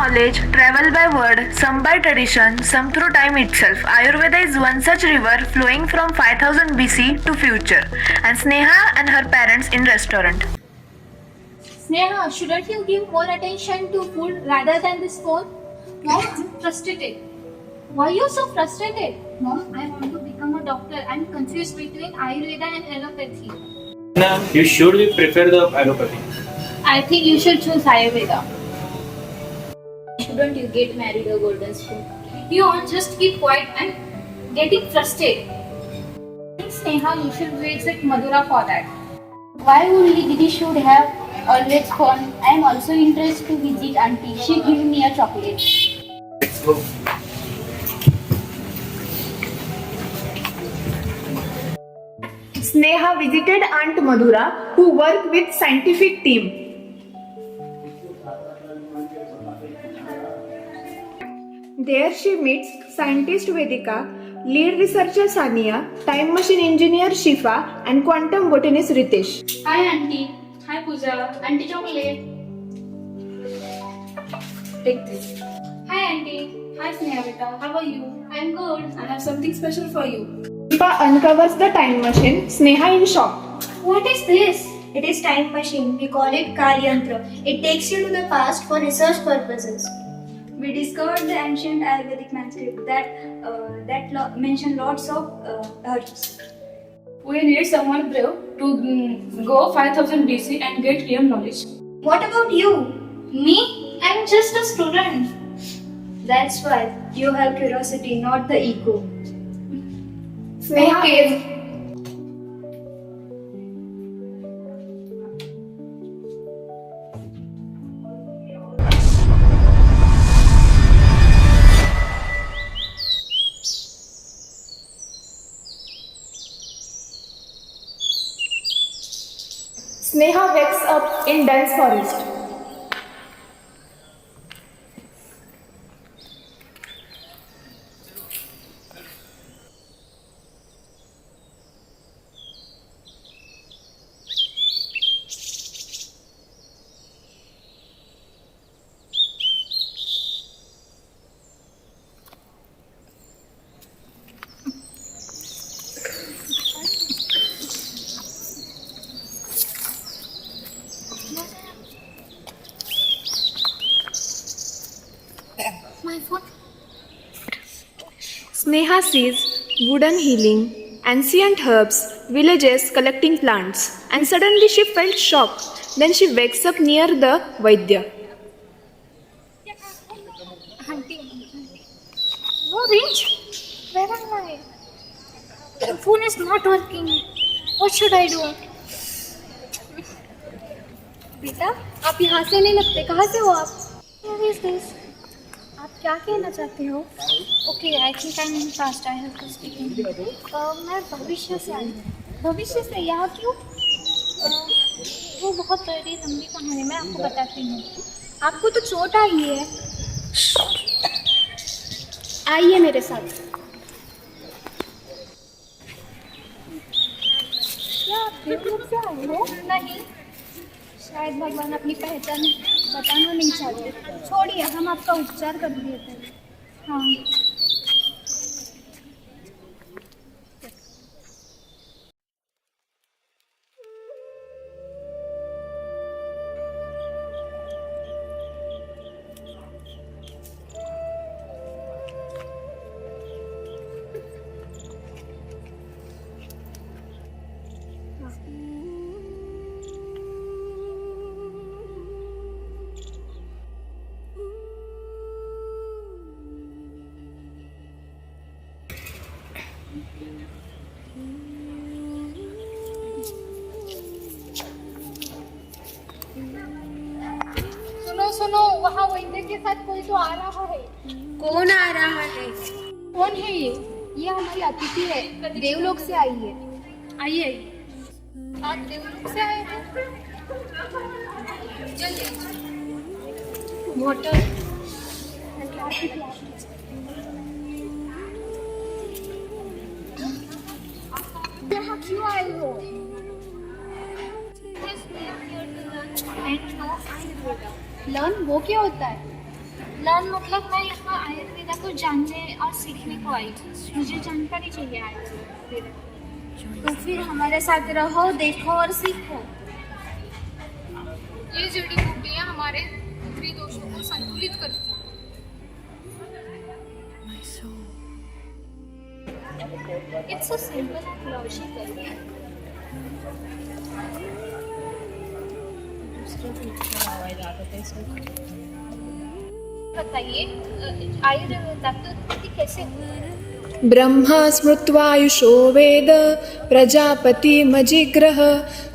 knowledge, travel by word, some by tradition, some through time itself. Ayurveda is one such river flowing from 5000 BC to future. And Sneha and her parents in restaurant. Sneha, shouldn't you give more attention to food rather than this phone? Mom, I'm frustrated. Why are you so frustrated? Mom, I want to become a doctor. I'm confused between Ayurveda and allopathy. Nah, you surely prefer the allopathy. I think you should choose Ayurveda. Shouldn't you get married a golden spoon? You all just keep quiet and getting frustrated. I think Sneha, you should visit Madura for that. Why only Didi should have always gone? I am also interested to visit auntie. She gave me a chocolate. Let's go. Sneha visited Aunt Madhura, who worked with scientific team. There she meets scientist Vedika, lead researcher Sania, time machine engineer Shifa, and quantum botanist Ritesh. Hi auntie. Hi Pooja. Auntie chocolate. Take this. Hi auntie. Hi Sneha beta. How are you? I'm good. I have something special for you. Shifa uncovers the time machine, Sneha in shock. What is this? It is time machine. We call it Karyantra. It takes you to the past for research purposes. We discovered the ancient Ayurvedic manuscript that mention lots of herbs. We need someone brave to go 5000 BC and get real knowledge. What about you? Me? I'm just a student. That's why you have curiosity, not the ego. Sneha is Sneha wakes up in dense forest. My phone. Sneha sees wooden healing, ancient herbs, villages collecting plants, and suddenly she felt shock. Then she wakes up near the Vaidya. Auntie. No range? Where am I? The phone is not working. What should I do? बेटा आप यहाँ से नहीं लगते कहाँ से हो आप Where is this? आप क्या कहना चाहते हो okay I think I am fast I have to speak मैं भविष्य से आई हूँ भविष्य से यहाँ क्यों वो बहुत बड़ी लंबी कहानी मैं आपको बताती हूँ आपको तो चोट आई है आइए मेरे साथ क्या आप देवलोक से आए हो नहीं शायद भगवान अपनी पहचान बताना नहीं चाहते छोड़िए हम आपका उपचार कर देते हैं हाँ सुनो सुनो वहाँ वैद्य के साथ कोई तो आ रहा है कौन आ रहा है? कौन है ये हमारी अतिथि है देवलोक से आई है आइए आप देवलोक से आए हैं चलिए वाटर यहाँ क्यों आए हो लर्न वो क्या होता है लर्न मतलब मैं यहाँ आयुर्वेदा को जानने और सीखने को आई हूँ। मुझे जानकारी चाहिए आयुर्वेदा। तो फिर हमारे साथ रहो, देखो और सीखो। ये जड़ी बूटियाँ हमारे त्रिदोषों को संतुलित करती हैं। It's so simple and logical. बताइए आयुर्वेदा की उत्पत्ति कैसे हुई? ब्रह्मा स्मृत्वायुषो वेद प्रजापतिमजिग्रह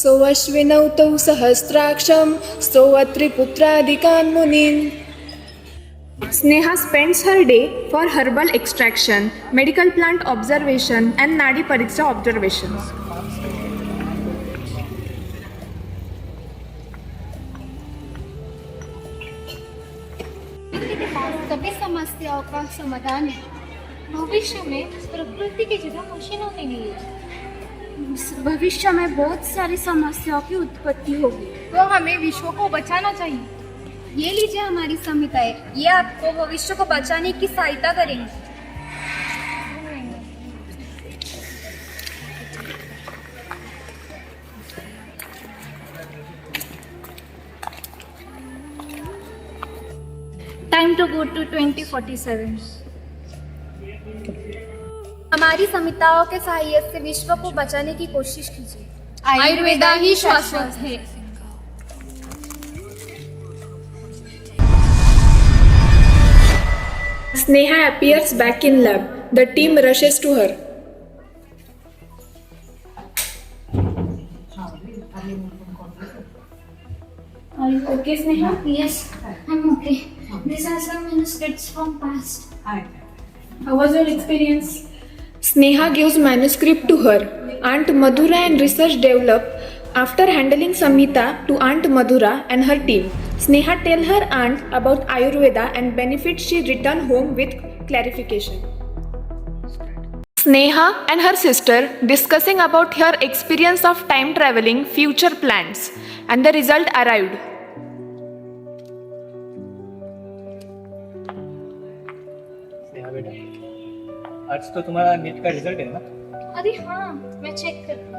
सोऽश्विनौ तौ सहस्राक्षं स्तोत्रिपुत्रादिकान् मुनीन्. Sneha spends her day for herbal extraction, medical plant observation and Nadi Pariksha observations. के पास सभी समस्याओं का समाधान है। भविष्य में प्रकृति की जगह मशीनों ने ली है। भविष्य में बहुत सारी समस्याओं की उत्पत्ति होगी, तो हमें विश्व को बचाना चाहिए। ये लीजिए हमारी संहिताएं, ये आपको भविष्य को बचाने की सहायता करेंगी। Time to go to 2047. हमारी संहिताओं के सहायता से विश्व को बचाने की कोशिश कीजिए। आयुर्वेदा ही शाश्वत है। Sneha appears back in lab. The team rushes to her. Are you okay, Sneha? Yes, I'm okay. These are some manuscripts from past. How was your experience? Sneha gives manuscript to her. Aunt Madhura and research develop after handling Samhita to Aunt Madhura and her team. Sneha tell her aunt about Ayurveda and benefits. She return home with clarification. Sneha and her sister discussing about her experience of time traveling, future plans, and the result arrived. Sneha बेटा, आज तो तुम्हारा NEET का result है ना? अरे हाँ, मैं चेक करती हूँ।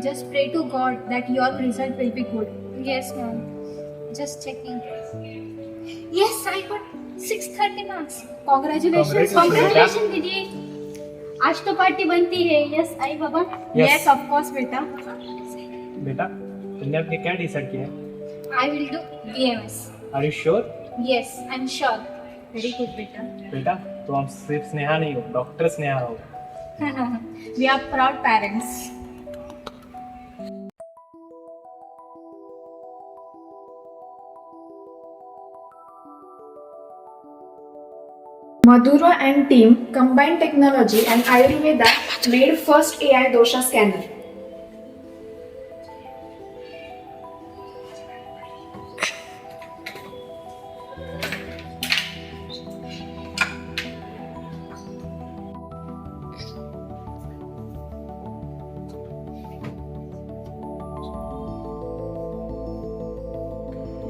Just pray to God that your result will be good. Yes, mom. Just checking. Yes, I got 630 marks. Congratulations. Congratulations, दीदी। आज तो पार्टी बनती है। Yes, I Baba. Yes. Yes, of course, बेटा। बेटा, तुमने अपने क्या डिसाइड किया है? I will do BMS. Are you sure? Yes, I'm sure. Very good, बेटा। बेटा, तो हम सिर्फ स्नेहा नहीं हो, डॉक्टर स्नेहा हो। We are proud parents. Madhura and team combined technology and Ayurveda made first AI dosha scanner.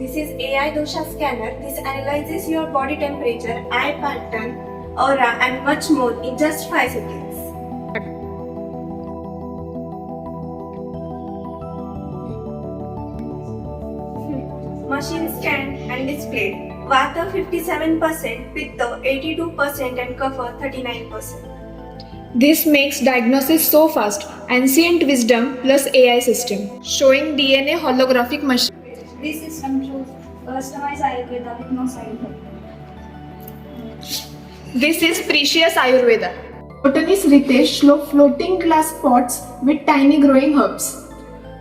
This is AI dosha scanner. This analyzes your body temperature, eye pattern, aura and much more in just 5 seconds. Machine scanned and displayed. Vata 57%, Pitta 82% and Kapha 39%. This makes diagnosis so fast. Ancient wisdom plus AI system. Showing DNA holographic machine. This is some truth. Customized Ayurveda with no side effect. This is precious Ayurveda. Botanist Ritesh show floating glass pots with tiny growing herbs.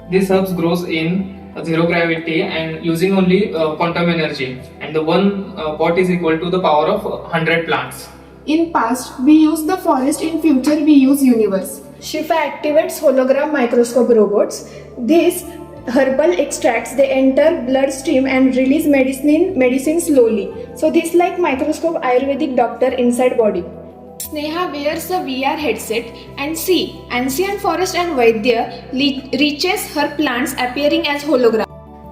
This herbs grows in zero gravity and using only quantum energy, and the one pot is equal to the power of 100 plants. In past, we use the forest. In future, we use universe. Shifa activates hologram microscope robots. These herbal extracts, they enter bloodstream and release medicine slowly. So this like microscope Ayurvedic doctor inside body. Sneha wears a VR headset and see ancient forest and Vaidya reaches her plants appearing as hologram.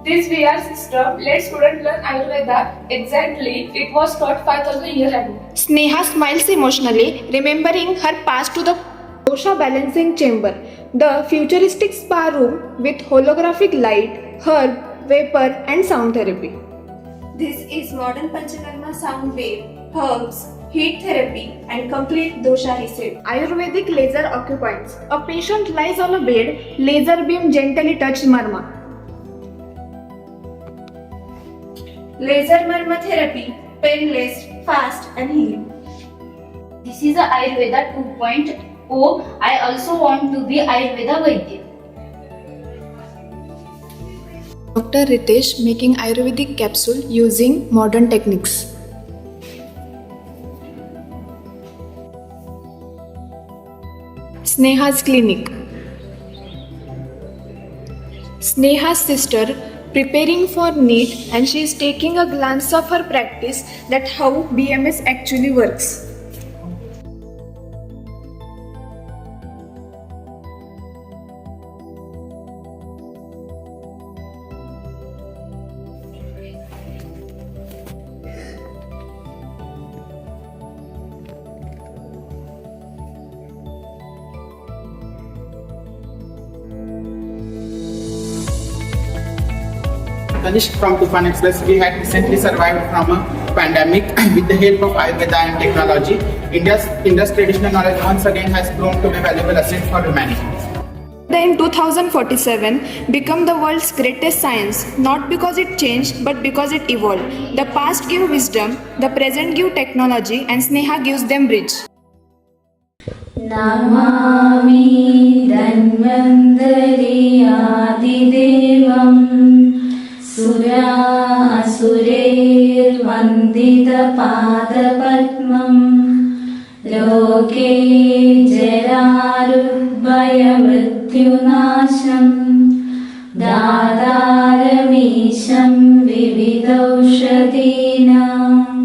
this VR system lets students learn Ayurveda exactly it was taught 5000 years ago. Sneha smiles emotionally, remembering her past to the dosha balancing chamber, the futuristic spa room with holographic light, herb, vapor, and sound therapy. This is modern Panchakarma sound wave, herbs, heat therapy, and complete dosha reset. Ayurvedic laser acupoints. A patient lies on a bed, laser beam gently touches marma. Laser marma therapy, painless, fast, and healing. This is a Ayurveda 2.0. I also want to be Ayurveda Vaidya. Dr. Ritesh making Ayurvedic capsule using modern techniques. Sneha's clinic. Sneha's sister preparing for NEET, and she is taking a glance of her practice that how BMS actually works. Tanishq from Tufan Express. We had recently survived from a pandemic with the help of Ayurveda and technology. India's traditional knowledge once again has grown to be a valuable asset for humanity. In 2047 become the world's greatest science, not because it changed but because it evolved. The past give wisdom, the present give technology, and Sneha gives them bridge. Namami Dhanvantari Adidevam Sura Asurer Vandita Padapadmam Loke Jararubhaya Mrityunasham Dadaramisham Vividaushadinam